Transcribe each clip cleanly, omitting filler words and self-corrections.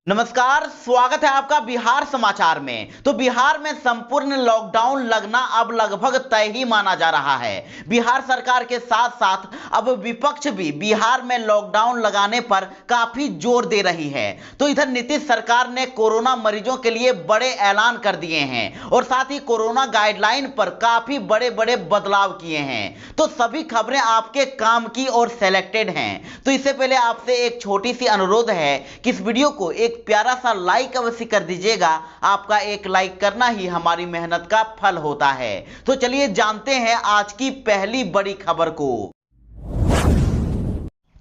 नमस्कार, स्वागत है आपका बिहार समाचार में। तो बिहार में संपूर्ण लॉकडाउन लगना अब लगभग तय ही माना जा रहा है। बिहार सरकार के साथ साथ अब विपक्ष भी बिहार में लॉकडाउन लगाने पर काफी जोर दे रही है। तो इधर नीतीश सरकार ने कोरोना मरीजों के लिए बड़े ऐलान कर दिए हैं और साथ ही कोरोना गाइडलाइन पर काफी बड़े बड़े बदलाव किए हैं। तो सभी खबरें आपके काम की और सेलेक्टेड हैं। तो इससे पहले आपसे एक छोटी सी अनुरोध है कि इस वीडियो को एक प्यारा सा लाइक अवश्य कर दीजिएगा। आपका एक लाइक करना ही हमारी मेहनत का फल होता है। तो चलिए जानते हैं आज की पहली बड़ी खबर को।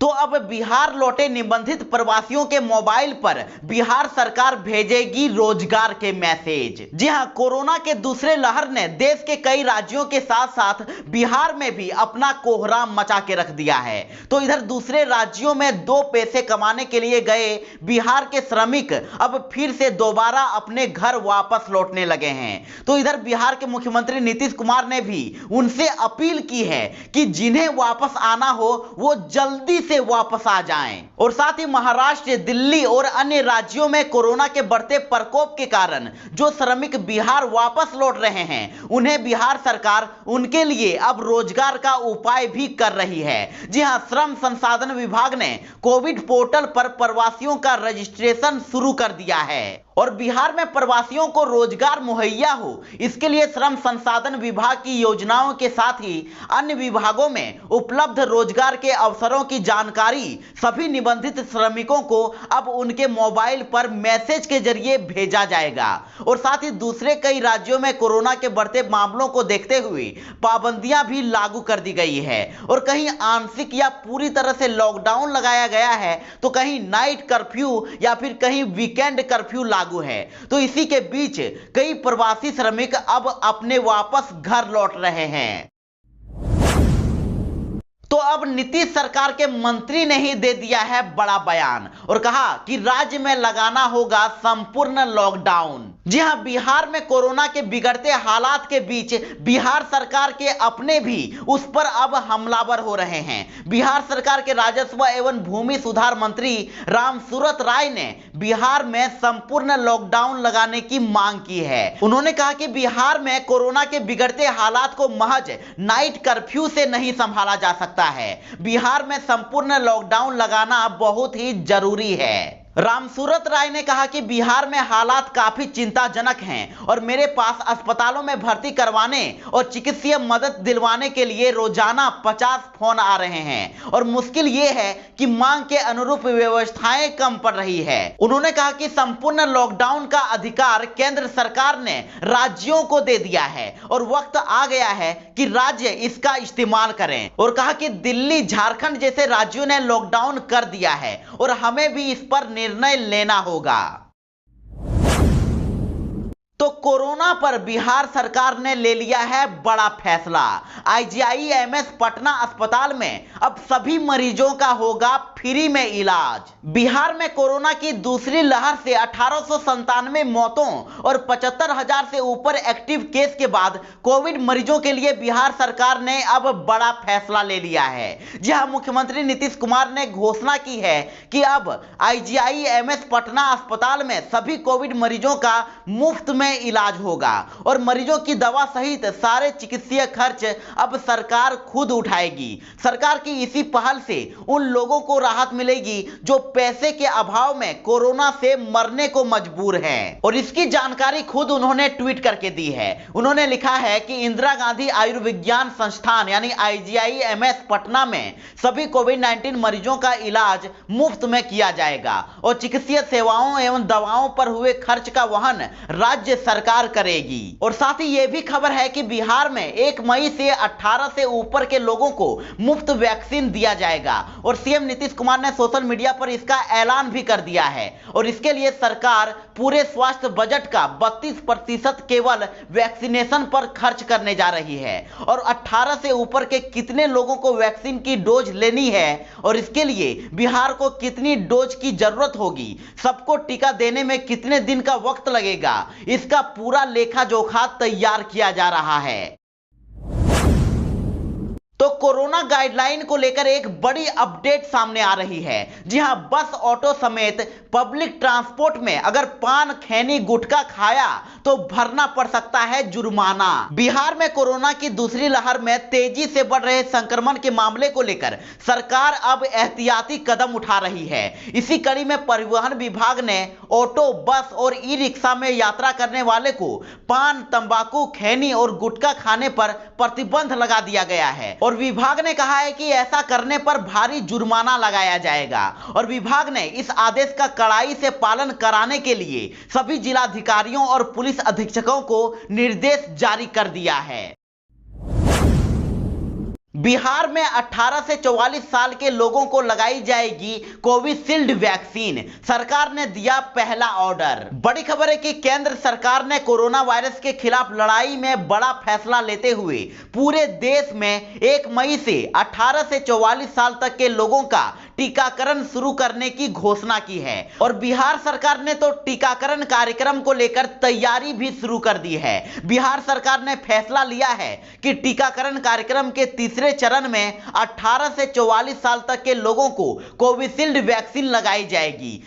तो अब बिहार लौटे निबंधित प्रवासियों के मोबाइल पर बिहार सरकार भेजेगी रोजगार के मैसेज। जी हां, कोरोना के दूसरे लहर ने देश के कई राज्यों के साथ साथ बिहार में भी अपना कोहराम मचा के रख दिया है। तो इधर दूसरे राज्यों में दो पैसे कमाने के लिए गए बिहार के श्रमिक अब फिर से दोबारा अपने घर वापस लौटने लगे हैं। तो इधर बिहार के मुख्यमंत्री नीतीश कुमार ने भी उनसे अपील की है कि जिन्हें वापस आना हो वो जल्दी से वापस आ जाएं। और साथ ही महाराष्ट्र, दिल्ली और अन्य राज्यों में कोरोना के बढ़ते प्रकोप के कारण जो श्रमिक बिहार वापस लौट रहे हैं उन्हें बिहार सरकार उनके लिए अब रोजगार का उपाय भी कर रही है। जी हां, श्रम संसाधन विभाग ने कोविड पोर्टल पर प्रवासियों का रजिस्ट्रेशन शुरू कर दिया है और बिहार में प्रवासियों को रोजगार मुहैया हो इसके लिए श्रम संसाधन विभाग की योजनाओं के साथ ही अन्य विभागों में उपलब्ध रोजगार के अवसरों की जानकारी सभी निबंधित श्रमिकों को अब उनके मोबाइल पर मैसेज के जरिए भेजा जाएगा। और साथ ही दूसरे कई राज्यों में कोरोना के बढ़ते मामलों को देखते हुए पाबंदियां भी लागू कर दी गई है और कहीं आंशिक या पूरी तरह से लॉकडाउन लगाया गया है तो कहीं नाइट कर्फ्यू या फिर कहीं वीकेंड कर्फ्यू लागू है। तो इसी के बीच कई प्रवासी श्रमिक अब अपने वापस घर लौट रहे हैं। तो अब नीतीश सरकार के मंत्री ने ही दे दिया है बड़ा बयान और कहा कि राज्य में लगाना होगा संपूर्ण लॉकडाउन। जी हां, बिहार में कोरोना के बिगड़ते हालात के बीच बिहार सरकार के अपने भी उस पर अब हमलावर हो रहे हैं। बिहार सरकार के राजस्व एवं भूमि सुधार मंत्री रामसूरत राय ने बिहार में संपूर्ण लॉकडाउन लगाने की मांग की है। उन्होंने कहा कि बिहार में कोरोना के बिगड़ते हालात को महज नाइट कर्फ्यू से नहीं संभाला जा सकता है। बिहार में संपूर्ण लॉकडाउन लगाना बहुत ही जरूरी है। रामसूरत राय ने कहा कि बिहार में हालात काफी चिंताजनक हैं और मेरे पास अस्पतालों में भर्ती करवाने और चिकित्सीय मदद दिलवाने के लिए रोजाना 50 फोन आ रहे हैं और मुश्किल यह है कि मांग के अनुरूप व्यवस्थाएं कम पड़ रही है। उन्होंने कहा कि संपूर्ण लॉकडाउन का अधिकार केंद्र सरकार ने राज्यों को दे दिया है और वक्त आ गया है कि राज्य इसका इस्तेमाल करें और कहा कि दिल्ली, झारखंड जैसे राज्यों ने लॉकडाउन कर दिया है और हमें भी इस पर निर्णय लेना होगा। तो कोरोना पर बिहार सरकार ने ले लिया है बड़ा फैसला। आईजीआईएमएस पटना अस्पताल में अब सभी मरीजों का होगा फ्री में इलाज। बिहार में कोरोना की दूसरी लहर से 1897 मौतों और 75,000 से ऊपर एक्टिव केस के बाद कोविड मरीजों के लिए बिहार सरकार ने अब बड़ा फैसला ले लिया है। जी हां, मुख्यमंत्री नीतीश कुमार ने घोषणा की है कि अब आईजीआईएमएस पटना अस्पताल में सभी कोविड मरीजों का मुफ्त में इलाज होगा और मरीजों की दवा सहित सारे चिकित्सीय खर्च अब सरकार खुद उठाएगी। सरकार की इसी पहल से उन लोगों को राहत मिलेगी जो पैसे के अभाव में कोरोना से मरने को मजबूर हैं और इसकी जानकारी खुद उन्होंने ट्वीट करके दी है। उन्होंने लिखा है कि इंदिरा गांधी आयुर्विज्ञान संस्थान यानी आईजीआईएमएस पटना में सभी कोविड-19 मरीजों का इलाज मुफ्त में किया जाएगा और चिकित्सीय सेवाओं एवं दवाओं पर हुए खर्च का वहन राज्य सरकार करेगी। और साथ ही यह भी खबर है कि बिहार में 1 मई से 18 से ऊपर के लोगों को मुफ्त वैक्सीन दिया जाएगा और सीएम नीतीश कुमार ने सोशल मीडिया पर इसका ऐलान भी कर दिया है और इसके लिए सरकार पूरे स्वास्थ्य बजट का 32% केवल वैक्सीनेशन पर खर्च करने जा रही है। और 18 से ऊपर के कितने लोगों को वैक्सीन की डोज लेनी है और इसके लिए बिहार को कितनी डोज की जरूरत होगी, सबको टीका देने में कितने दिन का वक्त लगेगा, इसका पूरा लेखा जोखा तैयार किया जा रहा है। तो कोरोना गाइडलाइन को लेकर एक बड़ी अपडेट सामने आ रही है। जी हां, बस ऑटो समेत पब्लिक ट्रांसपोर्ट में अगर पान, खैनी, गुटखा खाया तो भरना पड़ सकता है जुर्माना। बिहार में कोरोना की दूसरी लहर में तेजी से बढ़ रहे संक्रमण के मामले को लेकर सरकार अब एहतियाती कदम उठा रही है। इसी कड़ी में परिवहन विभाग ने ऑटो, बस और ई रिक्शा में यात्रा करने वाले को पान, तंबाकू, खैनी और गुटखा खाने पर प्रतिबंध लगा दिया गया है और विभाग ने कहा है कि ऐसा करने पर भारी जुर्माना लगाया जाएगा। और विभाग ने इस आदेश का कड़ाई से पालन कराने के लिए सभी जिलाधिकारियों और पुलिस अधीक्षकों को निर्देश जारी कर दिया है। बिहार में 18 से 44 साल के लोगों को लगाई जाएगी कोविशील्ड वैक्सीन, सरकार ने दिया पहला ऑर्डर। बड़ी खबर है कि केंद्र सरकार ने कोरोना वायरस के खिलाफ लड़ाई में बड़ा फैसला लेते हुए पूरे देश में 1 मई से 18 से 44 साल तक के लोगों का टीकाकरण शुरू करने की घोषणा की है और बिहार सरकार ने तो टीकाकरण कार्यक्रम को लेकर तैयारी भी शुरू कर दी है। बिहार सरकार ने फैसला लिया है कि टीकाकरण कार्यक्रम के तीसरे चरण में 18 से 44 साल तक के लोगों को कोविशील्ड वैक्सीन लगाई जाएगी।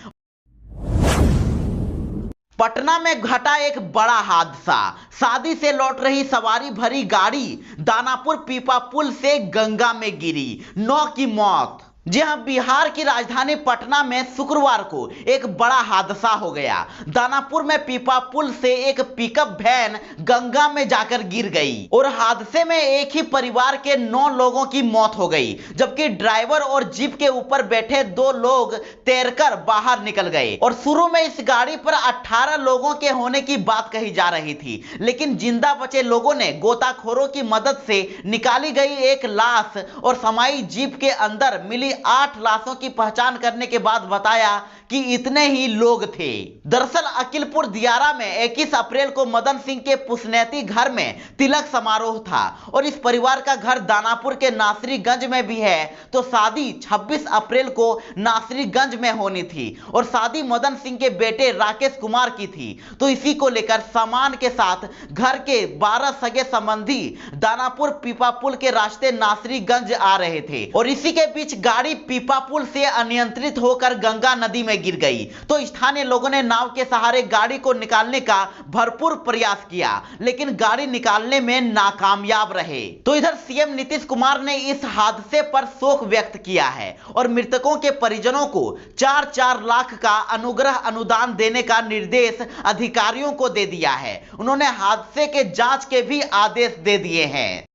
पटना में घटा एक बड़ा हादसा, शादी से लौट रही सवारी भरी गाड़ी दानापुर पीपा पुल से गंगा में गिरी, 9 की मौत। जी हां, बिहार की राजधानी पटना में शुक्रवार को एक बड़ा हादसा हो गया। दानापुर में पीपा पुल से एक पिकअप वैन गंगा में जाकर गिर गई और हादसे में एक ही परिवार के 9 लोगों की मौत हो गई, जबकि ड्राइवर और जीप के ऊपर बैठे 2 लोग तैरकर बाहर निकल गए। और शुरू में इस गाड़ी पर 18 लोगों के होने की बात कही जा रही थी, लेकिन जिंदा बचे लोगों ने गोताखोरों की मदद से निकाली गई एक लाश और समाई जीप के अंदर मिली 8 लाशों की पहचान करने के बाद बताया कि इतने ही लोग थे। दरअसल अकिलपुर दियारा में 21 अप्रैल को मदन सिंह के पुसनैती घर में तिलक समारोह था और इस परिवार का घर दानापुर के नासरीगंज में भी है, तो शादी 26 अप्रैल को नासरीगंज में होनी थी और शादी मदन सिंह के बेटे राकेश कुमार की थी। तो इसी को लेकर सामान के साथ घर के 12 सगे संबंधी दानापुर पीपा पुल के रास्ते नासरीगंज आ रहे थे और इसी के बीच गाड़ी पीपा पुल से अनियंत्रित होकर गंगा नदी में गिर गई। तो स्थानीय लोगों ने नाव के सहारे गाड़ी को निकालने का भरपूर प्रयास किया, लेकिन गाड़ी निकालने में नाकामयाब रहे। तो इधर सीएम नीतीश कुमार ने इस हादसे पर शोक व्यक्त किया है और मृतकों के परिजनों को 4-4 लाख का अनुग्रह अनुदान देने का निर्देश अधिकारियों को दे दिया है। उन्होंने हादसे के जांच के भी आदेश दे दिए हैं।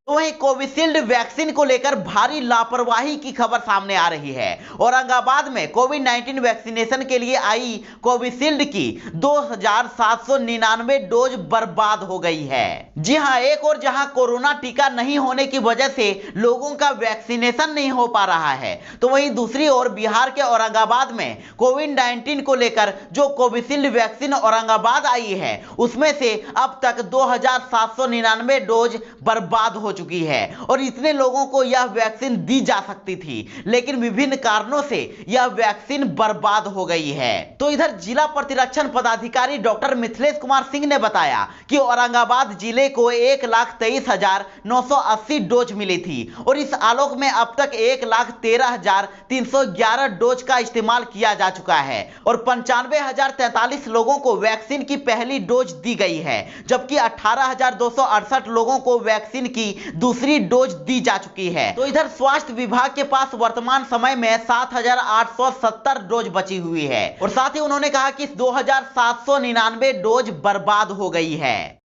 तो वहीं कोविशील्ड वैक्सीन को लेकर भारी लापरवाही की खबर सामने आ रही है। औरंगाबाद में कोविड-19 वैक्सीनेशन के लिए आई कोविशील्ड की 2799 डोज बर्बाद हो गई है। जी हां, एक और जहां कोरोना टीका नहीं होने की वजह से लोगों का वैक्सीनेशन नहीं हो पा रहा है, तो वहीं दूसरी ओर बिहार के औरंगाबाद में कोविड-19 को लेकर जो कोविशील्ड वैक्सीन औरंगाबाद आई है, उसमें से अब तक 2799 डोज बर्बाद हो चुकी है और इतने लोगों को यह वैक्सीन दी जा सकती थी, लेकिन विभिन्न कारणों से यह वैक्सीन बर्बाद हो गई है। तो इधर जिला प्रतिरक्षण पदाधिकारी डॉक्टर मिथिलेश कुमार सिंह ने बताया कि औरंगाबाद जिले को 1,23,980 डोज मिली थी और इस आलोक में अब तक 1,13,311 डोज का इस्तेमाल किया जा चुका है और 95,043 लोगों को वैक्सीन की पहली डोज दी गई है, जबकि 18,268 लोगों को वैक्सीन की दूसरी डोज दी जा चुकी है। तो इधर स्वास्थ्य विभाग के पास वर्तमान समय में 7,870 डोज बची हुई है और साथ ही उन्होंने कहा कि 2,799 डोज बर्बाद हो गई है।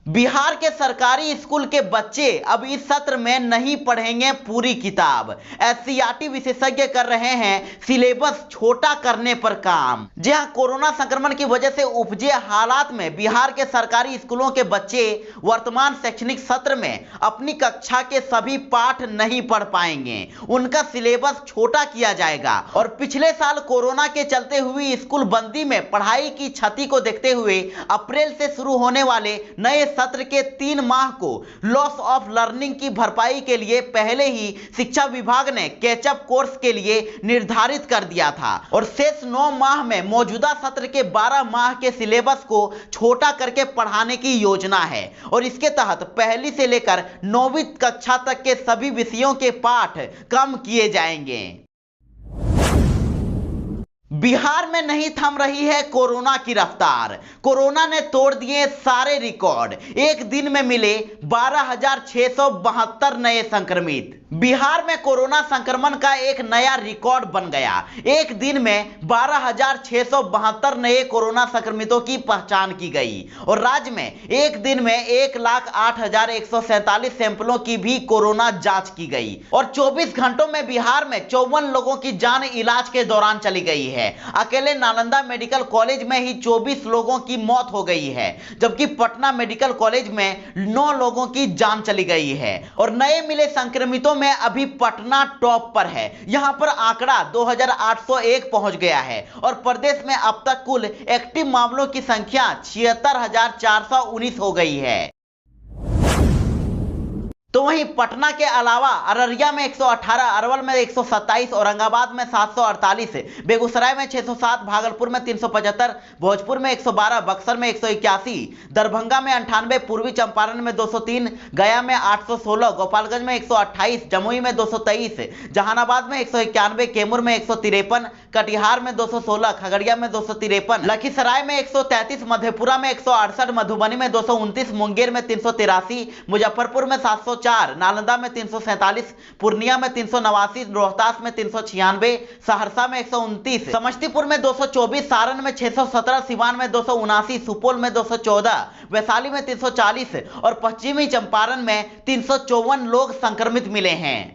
बिहार के सरकारी स्कूल के बच्चे अब इस सत्र में नहीं पढ़ेंगे पूरी किताब। एससीईआरटी विशेषज्ञ कर रहे हैं सिलेबस छोटा करने पर काम। जी हां, कोरोना संक्रमण की वजह से उपजे हालात में बिहार के सरकारी स्कूलों के बच्चे वर्तमान शैक्षणिक सत्र में अपनी कक्षा के सभी पाठ नहीं पढ़ पाएंगे। उनका सिलेबस छोटा किया जाएगा और पिछले साल कोरोना के चलते हुई स्कूल बंदी में पढ़ाई की क्षति को देखते हुए अप्रैल से शुरू होने वाले नए सत्र के 3 माह को लॉस ऑफ लर्निंग की भरपाई के लिए पहले ही शिक्षा विभाग ने कैचअप कोर्स के लिए निर्धारित कर दिया था और शेष 9 माह में मौजूदा सत्र के 12 माह के सिलेबस को छोटा करके पढ़ाने की योजना है और इसके तहत पहली से लेकर 9वीं कक्षा तक के सभी विषयों के पाठ कम किए जाएंगे। बिहार में नहीं थम रही है कोरोना की रफ्तार। कोरोना ने तोड़ दिए सारे रिकॉर्ड। एक दिन में मिले 12,672 नए संक्रमित। बिहार में कोरोना संक्रमण का एक नया रिकॉर्ड बन गया। एक दिन में 12,672 नए कोरोना संक्रमितों की पहचान की गई और राज्य में एक दिन में 1,08,147 सैंपलों की भी कोरोना जांच की गई और 24 घंटों में बिहार में 54 लोगों की जान इलाज के दौरान चली गई है। अकेले नालंदा मेडिकल कॉलेज में ही 24 लोगों की मौत हो गई है, जबकि पटना मेडिकल कॉलेज में 9 लोगों की जान चली गई है और नए मिले संक्रमितों में अभी पटना टॉप पर है। यहां पर आंकड़ा 2,801 पहुंच गया है और प्रदेश में अब तक कुल एक्टिव मामलों की संख्या 76,419 हो गई है। तो वहीं पटना के अलावा अररिया में 118, अरवल में 127, औरंगाबाद में 748, बेगूसराय में 607, भागलपुर में 375, भोजपुर में 112, बक्सर में 181, दरभंगा में 98, पूर्वी चंपारण में 203, गया में 816, गोपालगंज में 128, जमुई में 223, जहानाबाद में 191, कैमूर में 153, कटिहार में 216, खगड़िया में 253, लखीसराय में 133, मधेपुरा में 168, मधुबनी में 229, मुंगेर में 383, मुजफ्फरपुर में 704, नालंदा में 347, पूर्णिया में 389, रोहतास में 396, सहरसा में 129, समस्तीपुर में 224, सारण में 617, सिवान में 279, सुपौल में 214, वैशाली में 340 और पश्चिमी चंपारण में 354 लोग संक्रमित मिले हैं।